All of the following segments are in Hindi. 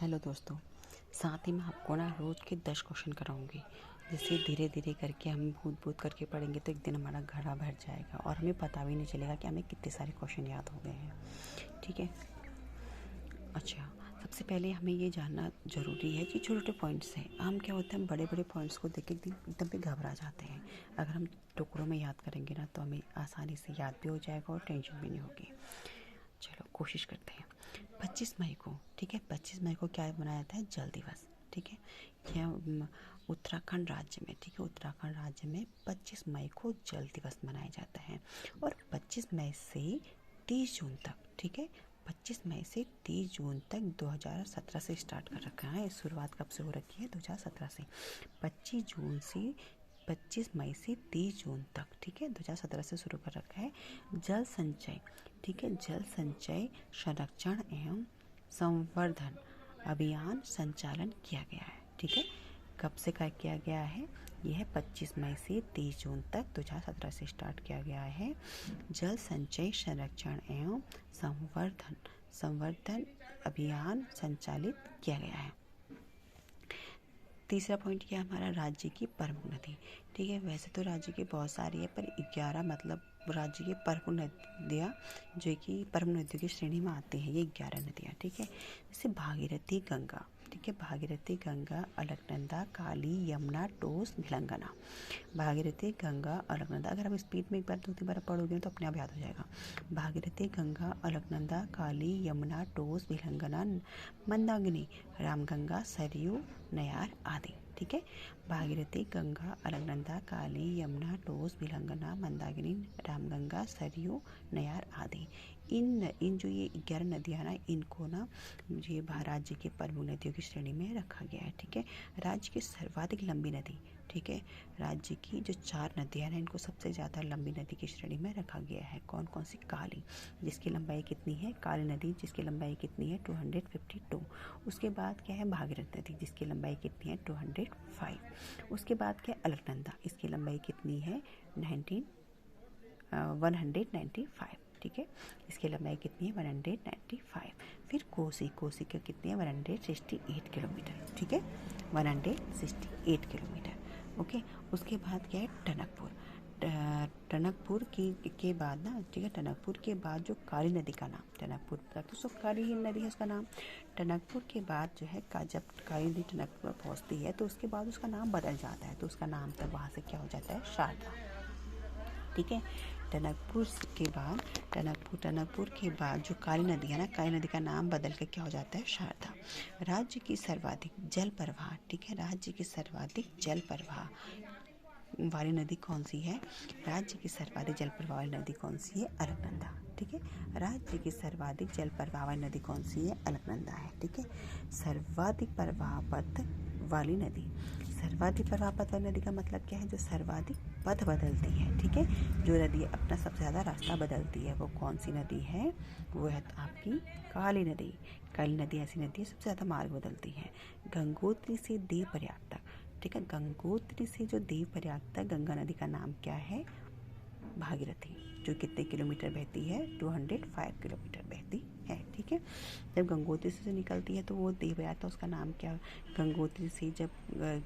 हेलो दोस्तों, साथ ही मैं आपको ना रोज़ के 10 क्वेश्चन कराऊंगी। जिससे धीरे धीरे करके हम भूत करके पढ़ेंगे तो एक दिन हमारा घड़ा भर जाएगा और हमें पता भी नहीं चलेगा कि हमें कितने सारे क्वेश्चन याद हो गए हैं। ठीक है। अच्छा, सबसे पहले हमें ये जानना ज़रूरी है कि छोटे छोटे पॉइंट्स हैं। हम क्या होता है, बड़े बड़े पॉइंट्स को देख के एकदम पे घबरा जाते हैं। अगर हम टुकड़ों में याद करेंगे ना तो हमें आसानी से याद भी हो जाएगा और टेंशन भी नहीं होगी। चलो कोशिश करते हैं। 25 मई को, ठीक है, 25 मई को क्या मनाया जाता है? जल दिवस। ठीक है, यह उत्तराखंड राज्य में, ठीक है, उत्तराखंड राज्य में 25 मई को जल दिवस मनाया जाता है। और 25 मई से 30 जून तक, ठीक है, 25 मई से 30 जून तक 2017 से स्टार्ट कर रखा है। शुरुआत कब से हो रखी है? 2017 से। 25 मई से 30 जून तक, ठीक है, 2017 से शुरू कर रखा है। जल संचय, ठीक है, जल संचय संरक्षण एवं संवर्धन अभियान संचालन किया गया है। ठीक है, कब से किया गया है? यह है 25 मई से 30 जून तक 2017 से स्टार्ट किया गया है। जल संचय संरक्षण एवं संवर्धन अभियान संचालित किया गया है। तीसरा पॉइंट क्या है हमारा? राज्य की प्रमुख नदी। ठीक है, वैसे तो राज्य की बहुत सारी है पर 11 मतलब राज्य की प्रमुख नदियाँ जो कि प्रमुख नदियों की श्रेणी में आती हैं, ये 11 नदियाँ। ठीक है, जैसे भागीरथी गंगा, ठीक है, भागीरथी गंगा, अलकनंदा, काली, यमुना, टोस, भिलंगना। भागीरथी गंगा, अलकनंदा, अगर आप स्पीड में एक बार 2-3 बार पढ़ोगे तो अपने आप याद हो जाएगा। भागीरथी गंगा, अलकनंदा, काली, यमुना, टोस, भिलंगना, मंदाकिनी, रामगंगा, सरयू, नयार आदि। ठीक है, भागीरथी गंगा, अलकनंदा, काली, यमुना, टोस, भिलंगना, मंदाकिनी, रामगंगा, सरयू, नयार आदि। इन जो ये 11 नदियाँ ना, इनको ना ये राज्य के प्रमुख नदियों की श्रेणी में रखा गया है। ठीक है, राज्य की सर्वाधिक लंबी नदी, ठीक है, राज्य की जो 4 नदियाँ हैं इनको सबसे ज़्यादा लंबी नदी की श्रेणी में रखा गया है। कौन कौन सी? काली, जिसकी लंबाई कितनी है? काली नदी जिसकी लंबाई कितनी है? 252। उसके बाद क्या है? भागीरथ नदी जिसकी लंबाई कितनी है? 205। उसके बाद क्या है? अलकनंदा, इसकी लंबाई कितनी है? 195। ठीक है, इसकी लंबाई कितनी है? 195। फिर कोसी, कोसी की कितनी है? 168 किलोमीटर। ठीक है, 168 किलोमीटर। ओके, उसके बाद क्या है? टनकपुर। टनकपुर के बाद ना, ठीक है, टनकपुर के बाद जो काली नदी का नाम, टनकपुर तक तो सब काली ही नदी है उसका नाम। टनकपुर के बाद जो है जब काली नदी टनकपुर पहुँचती है तो उसके बाद उसका नाम बदल जाता है, तो उसका नाम तब वहाँ से क्या हो जाता है? शारदा। ठीक है, टनकपुर के बाद जो काली नदी है ना, काली नदी का नाम बदल के क्या हो जाता है? शारदा। राज्य की सर्वाधिक जल प्रवाह, ठीक है, राज्य की सर्वाधिक जल प्रवाह वाली नदी कौन सी है? राज्य की सर्वाधिक जल प्रवाह वाली नदी कौन सी है? अलकनंदा। ठीक है, राज्य की सर्वाधिक जल प्रवाह वाली नदी कौन सी है? अलकनंदा है। ठीक है, सर्वाधिक प्रवाह पथ वाली नदी, सर्वाधिक प्रवाह पथ वाली नदी का मतलब क्या है? जो सर्वाधिक पथ बदलती है। ठीक है, जो नदी अपना सबसे ज़्यादा रास्ता बदलती है वो कौन सी नदी है? वो है आपकी काली नदी। काली नदी ऐसी नदी है सबसे ज़्यादा मार्ग बदलती है। गंगोत्री से देवप्रयाग तक, ठीक है, गंगोत्री से जो देवप्रयाग तक गंगा नदी का नाम क्या है? भागीरथी, जो कितने किलोमीटर बहती है? 205 किलोमीटर बहती है। ठीक है, जब गंगोत्री से निकलती है तो वो देवप्रयाग था, उसका नाम क्या? गंगोत्री से जब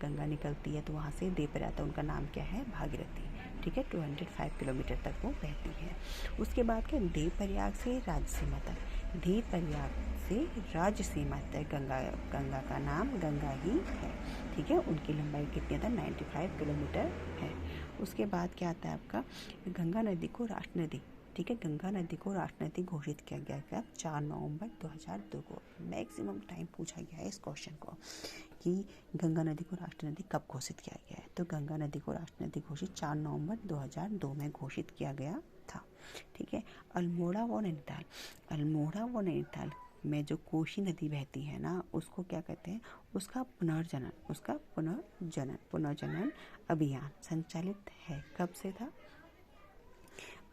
गंगा निकलती है तो वहाँ से देवप्रयाग था, उनका नाम क्या है? भागीरथी। ठीक है, 205 किलोमीटर तक वो बहती है। उसके बाद क्या? देवप्रयाग से राज्य सीमा तक, देवप्रयाग से राज्य सीमा तक गंगा का नाम गंगा ही है। ठीक है, उनकी लंबाई कितनी है? 95 किलोमीटर है। उसके बाद क्या आता है आपका? गंगा नदी को राष्ट्र नदी, ठीक है, गंगा नदी को राष्ट्र नदी घोषित किया गया क्या? 4 नवंबर 2002 को। मैक्सिमम टाइम पूछा गया है इस क्वेश्चन को कि गंगा नदी को राष्ट्र नदी कब घोषित किया गया है? तो गंगा नदी को राष्ट्र नदी घोषित 4 नवंबर 2002 में घोषित किया गया था। ठीक है, अल्मोड़ा व नैनीताल, अल्मोड़ा व नैनीताल में जो कोसी नदी बहती है ना, उसको क्या कहते हैं? उसका पुनर्जनन अभियान संचालित है। कब से था?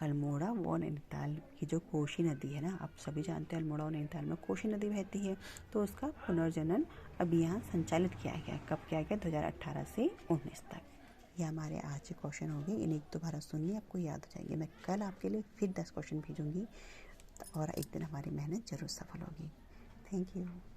अल्मोड़ा व नैनीताल की जो कोसी नदी है ना, आप सभी जानते हैं अल्मोड़ा व नैनीताल में कोसी नदी बहती है, तो उसका पुनर्जनन अभियान संचालित किया गया। कब किया गया? 2018 से 19 तक। ये हमारे आज के क्वेश्चन हो गए। इन्हें एक दोबारा सुनिए, आपको याद हो जाएंगे। मैं कल आपके लिए फिर 10 क्वेश्चन भेजूंगी और एक दिन हमारी मेहनत जरूर सफल होगी। Thank you.